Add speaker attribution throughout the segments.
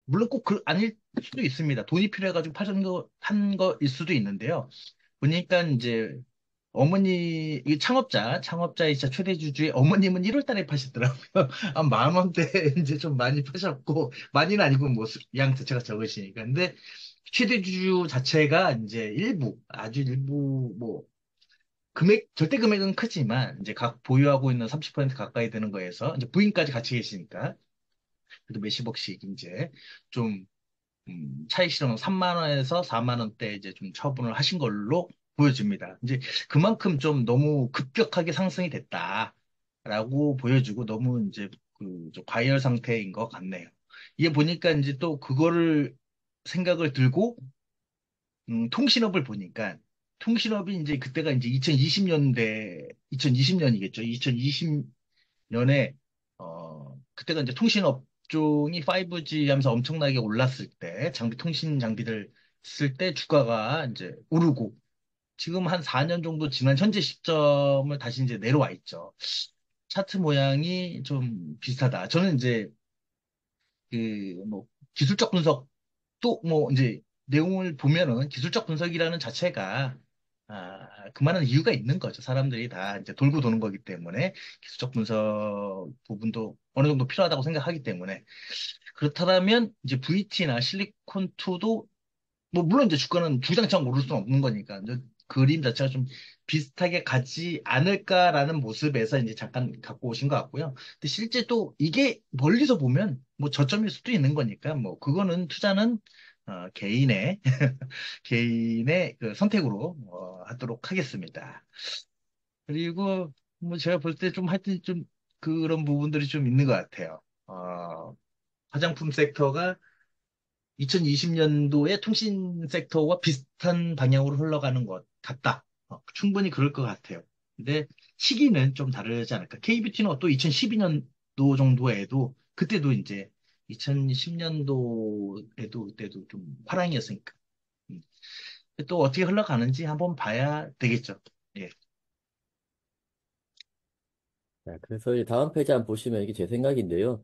Speaker 1: 물론 꼭 아닐 수도 있습니다. 돈이 필요해가지고 한 거일 수도 있는데요. 보니까 이제 이 창업자이자 최대 주주의 어머님은 1월 달에 파시더라고요. 한 만 원대 이제 좀 많이 파셨고, 많이는 아니고 뭐 양 자체가 적으시니까. 근데 최대 주주 자체가 이제 아주 일부 뭐 절대 금액은 크지만 이제 각 보유하고 있는 30% 가까이 되는 거에서 이제 부인까지 같이 계시니까 그래도 몇십억씩 이제 좀 차익 실현 3만 원에서 4만 원대 이제 좀 처분을 하신 걸로 보여집니다. 이제 그만큼 좀 너무 급격하게 상승이 됐다라고 보여주고 너무 이제 좀 과열 상태인 것 같네요. 이게 보니까 이제 또 그거를 생각을 들고 통신업을 보니까 통신업이 이제 그때가 이제 2020년이겠죠. 2020년에 그때가 이제 통신 업종이 5G 하면서 엄청나게 올랐을 때 통신 장비들 쓸 때 주가가 이제 오르고 지금 한 4년 정도 지난 현재 시점을 다시 이제 내려와 있죠. 차트 모양이 좀 비슷하다. 저는 이제 그 뭐 기술적 분석도 뭐 이제 내용을 보면은 기술적 분석이라는 자체가 그만한 이유가 있는 거죠. 사람들이 다 이제 돌고 도는 거기 때문에 기술적 분석 부분도 어느 정도 필요하다고 생각하기 때문에 그렇다면 이제 VT나 실리콘2도 뭐 물론 이제 주가는 주장창 오를 수는 없는 거니까 이제 그림 자체가 좀 비슷하게 가지 않을까라는 모습에서 이제 잠깐 갖고 오신 것 같고요. 근데 실제 또 이게 멀리서 보면 뭐 저점일 수도 있는 거니까 뭐 그거는 투자는 개인의 개인의 그 선택으로 하도록 하겠습니다. 그리고 뭐 제가 볼 때 좀 하여튼 좀 그런 부분들이 좀 있는 것 같아요. 화장품 섹터가 2020년도에 통신 섹터와 비슷한 방향으로 흘러가는 것 같다. 충분히 그럴 것 같아요. 근데 시기는 좀 다르지 않을까. KBT는 또 2012년도 정도에도 그때도 이제 2010년도에도 그때도 좀 화랑이었으니까. 음. 또 어떻게 흘러가는지 한번 봐야 되겠죠. 예.
Speaker 2: 자, 그래서 이제 다음 페이지 한번 보시면 이게 제 생각인데요.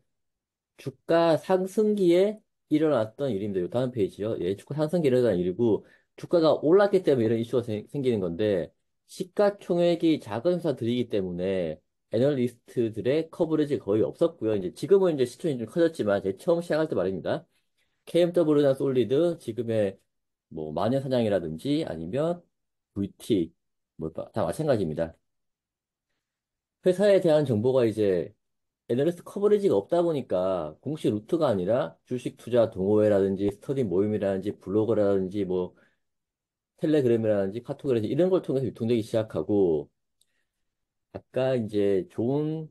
Speaker 2: 주가 상승기에 일어났던 일입니다. 요 다음 페이지요. 예, 주가 상승기에 일어난 일이고, 주가가 올랐기 때문에 이런 이슈가 생기는 건데, 시가총액이 작은 회사들이기 때문에, 애널리스트들의 커버리지 거의 없었고요. 이제 지금은 이제 시총이 좀 커졌지만, 제 처음 시작할 때 말입니다. KMW나 솔리드, 지금의 뭐, 마녀사냥이라든지, 아니면 VT, 뭐, 다 마찬가지입니다. 회사에 대한 정보가 이제 애널리스트 커버리지가 없다 보니까 공식 루트가 아니라 주식 투자 동호회라든지 스터디 모임이라든지 블로그라든지 뭐 텔레그램이라든지 카톡이라든지 이런 걸 통해서 유통되기 시작하고 아까 이제 좋은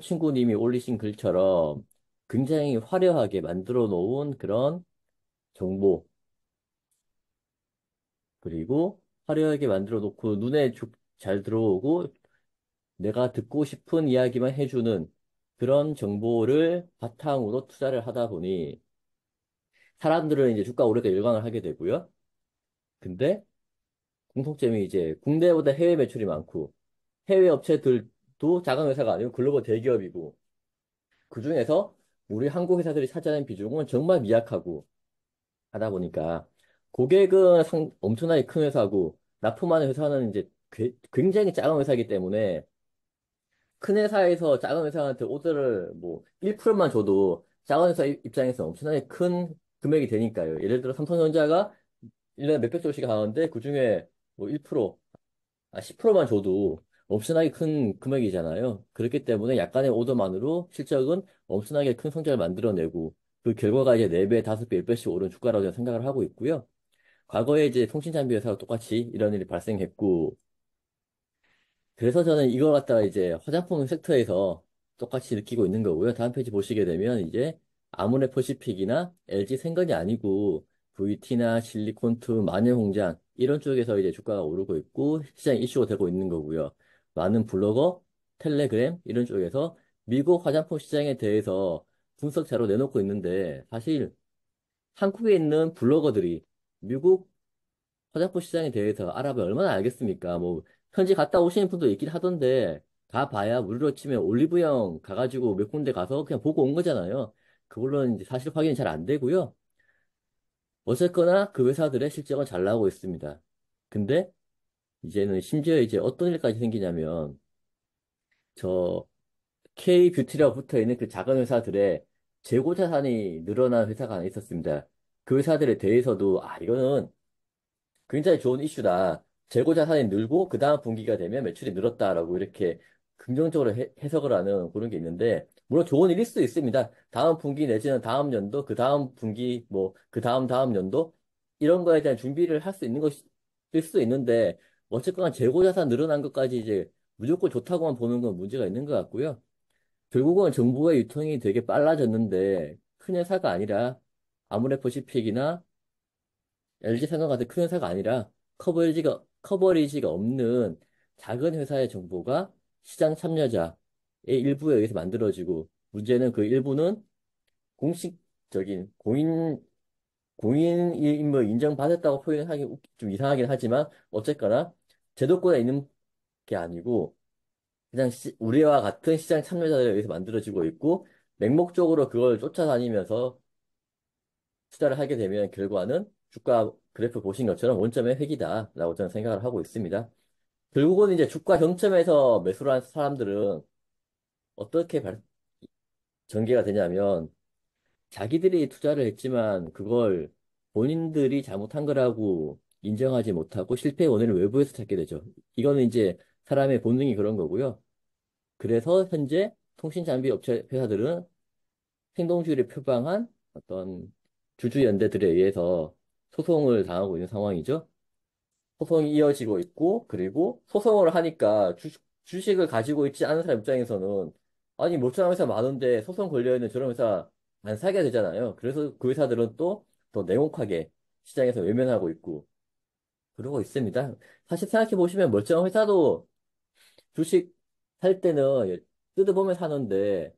Speaker 2: 친구님이 올리신 글처럼 굉장히 화려하게 만들어 놓은 그런 정보 그리고 화려하게 만들어 놓고 눈에 잘 들어오고 내가 듣고 싶은 이야기만 해주는 그런 정보를 바탕으로 투자를 하다 보니 사람들은 이제 주가 오르니까 열광을 하게 되고요. 근데 공통점이 이제 국내보다 해외 매출이 많고 해외 업체들도 작은 회사가 아니고 글로벌 대기업이고 그중에서 우리 한국 회사들이 차지하는 비중은 정말 미약하고 하다 보니까 고객은 엄청나게 큰 회사고 납품하는 회사는 이제 굉장히 작은 회사이기 때문에 큰 회사에서 작은 회사한테 오더를 뭐 1%만 줘도 작은 회사 입장에서 엄청나게 큰 금액이 되니까요. 예를 들어 삼성전자가 1년에 몇백 조씩 하는데 그중에 뭐 1%, 10%만 줘도 엄청나게 큰 금액이잖아요. 그렇기 때문에 약간의 오더만으로 실적은 엄청나게 큰 성적을 만들어내고 그 결과가 이제 4배, 5배, 10배씩 오른 주가라고 저는 생각을 하고 있고요. 과거에 이제 통신장비 회사가 똑같이 이런 일이 발생했고 그래서 저는 이걸 갖다가 이제 화장품 섹터에서 똑같이 느끼고 있는 거고요. 다음 페이지 보시게 되면 이제 아모레퍼시픽이나 LG 생건이 아니고 VT나 실리콘투, 마녀공장 이런 쪽에서 이제 주가가 오르고 있고 시장 이슈가 되고 있는 거고요. 많은 블로거, 텔레그램 이런 쪽에서 미국 화장품 시장에 대해서 분석 자료 내놓고 있는데 사실 한국에 있는 블로거들이 미국 화장품 시장에 대해서 알아보면 얼마나 알겠습니까? 뭐, 현지 갔다 오시는 분도 있긴 하던데, 가봐야 무료로 치면 올리브영 가가지고 몇 군데 가서 그냥 보고 온 거잖아요. 그걸로는 이제 사실 확인이 잘 안 되고요. 어쨌거나 그 회사들의 실적은 잘 나오고 있습니다. 근데 이제는 심지어 이제 어떤 일까지 생기냐면 저 K뷰티라고 붙어 있는 그 작은 회사들의 재고 자산이 늘어난 회사가 하나 있었습니다. 그 회사들에 대해서도 이거는 굉장히 좋은 이슈다. 재고 자산이 늘고 그 다음 분기가 되면 매출이 늘었다라고 이렇게 긍정적으로 해석을 하는 그런 게 있는데 물론 좋은 일일 수도 있습니다. 다음 분기 내지는 다음 연도, 그 다음 분기, 뭐 그 다음 다음 연도 이런 거에 대한 준비를 할 수 있는 것일 수도 있는데 어쨌거나 재고 자산 늘어난 것까지 이제 무조건 좋다고만 보는 건 문제가 있는 것 같고요. 결국은 정보의 유통이 되게 빨라졌는데 큰 회사가 아니라 아모레퍼시픽이나 LG생명 같은 큰 회사가 아니라 커버리지가 없는 작은 회사의 정보가 시장 참여자의 일부에 의해서 만들어지고 문제는 그 일부는 공식적인 공인임을 인정받았다고 표현하기 좀 이상하긴 하지만 어쨌거나 제도권에 있는 게 아니고 그냥 우리와 같은 시장 참여자들에 의해서 만들어지고 있고 맹목적으로 그걸 쫓아다니면서 투자를 하게 되면 결과는 주가 그래프 보신 것처럼 원점의 획이다라고 저는 생각을 하고 있습니다. 결국은 이제 주가 정점에서 매수를 한 사람들은 어떻게 전개가 되냐면 자기들이 투자를 했지만 그걸 본인들이 잘못한 거라고 인정하지 못하고 실패의 원인을 외부에서 찾게 되죠. 이거는 이제 사람의 본능이 그런 거고요. 그래서 현재 통신 장비 업체 회사들은 행동주의를 표방한 어떤 주주연대들에 의해서 소송을 당하고 있는 상황이죠. 소송이 이어지고 있고, 그리고 소송을 하니까 주식을 가지고 있지 않은 사람 입장에서는 아니, 멀쩡한 회사 많은데 소송 걸려있는 저런 회사 안 사게 되잖아요. 그래서 그 회사들은 또 더 냉혹하게 시장에서 외면하고 있고, 그러고 있습니다. 사실 생각해 보시면 멀쩡한 회사도 주식 살 때는 뜯어보면 사는데,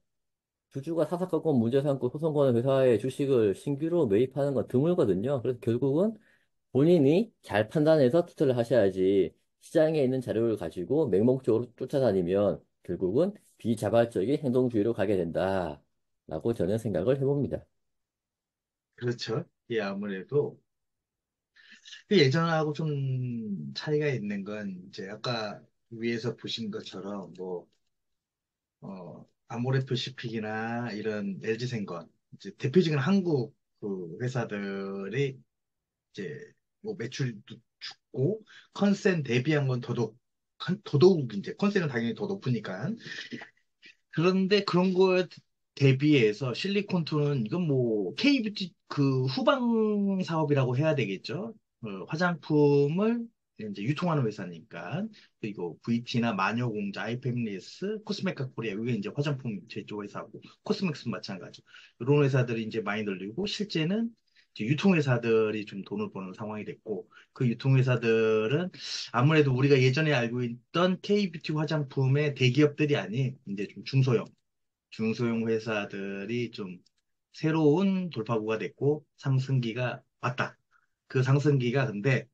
Speaker 2: 주주가 사사건건 문제 삼고 소송 거는 회사의 주식을 신규로 매입하는 건 드물거든요. 그래서 결국은 본인이 잘 판단해서 투자를 하셔야지 시장에 있는 자료를 가지고 맹목적으로 쫓아다니면 결국은 비자발적인 행동주의로 가게 된다라고 저는 생각을 해봅니다.
Speaker 1: 그렇죠. 예, 아무래도 그 예전하고 좀 차이가 있는 건 이제 아까 위에서 보신 것처럼 뭐 아모레 퍼시픽이나 이런 LG생건 이제 대표적인 한국 그 회사들이 이제 뭐 매출도 죽고 컨센 대비한 건 더더욱 이제 컨센은 당연히 더 높으니까 그런데 그런 거에 대비해서 실리콘투는 이건 뭐 K뷰티 그 후방 사업이라고 해야 되겠죠. 화장품을 이제 유통하는 회사니까 그리고 VT나 마녀공자, 아이패밀리스, 코스메카 코리아 이게 이제 화장품 제조 회사고 코스맥스도 마찬가지. 이런 회사들이 이제 많이 늘리고 실제는 이제 유통회사들이 좀 돈을 버는 상황이 됐고 그 유통회사들은 아무래도 우리가 예전에 알고 있던 K뷰티 화장품의 대기업들이 아닌 이제 좀 중소형 회사들이 좀 새로운 돌파구가 됐고 상승기가 왔다. 그 상승기가 근데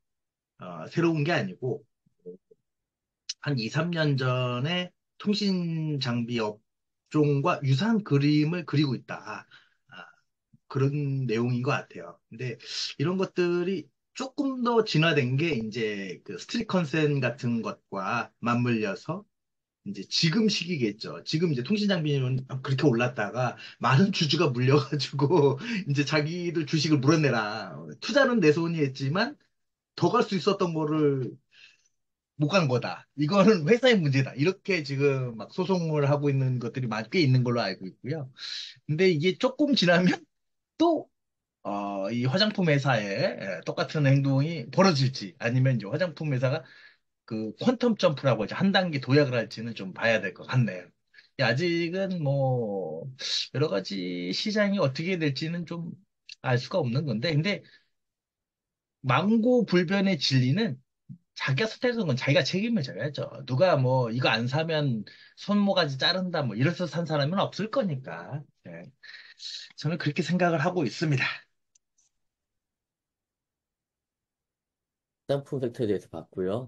Speaker 1: 새로운 게 아니고 한 2, 3년 전에 통신 장비 업종과 유사한 그림을 그리고 있다. 그런 내용인 것 같아요. 근데 이런 것들이 조금 더 진화된 게 이제 그 스트릿 컨센 같은 것과 맞물려서 이제 지금 시기겠죠. 지금 이제 통신 장비는 그렇게 올랐다가 많은 주주가 물려가지고 이제 자기들 주식을 물어내라. 투자는 내 손이 했지만 더 갈 수 있었던 거를 못 간 거다. 이거는 회사의 문제다. 이렇게 지금 막 소송을 하고 있는 것들이 꽤 있는 걸로 알고 있고요. 근데 이게 조금 지나면 또 이 화장품 회사의 똑같은 행동이 벌어질지 아니면 이제 화장품 회사가 그 퀀텀 점프라고 이제 한 단계 도약을 할지는 좀 봐야 될 것 같네요. 아직은 뭐 여러 가지 시장이 어떻게 될지는 좀 알 수가 없는 건데, 근데 망고불변의 진리는 자기가 선택한 건 자기가 책임을 져야죠. 누가 뭐 이거 안 사면 손모가지 자른다 뭐 이래서 산 사람은 없을 거니까. 예. 저는 그렇게 생각을 하고 있습니다.
Speaker 2: 쌍품 섹터에 대해서 봤고요.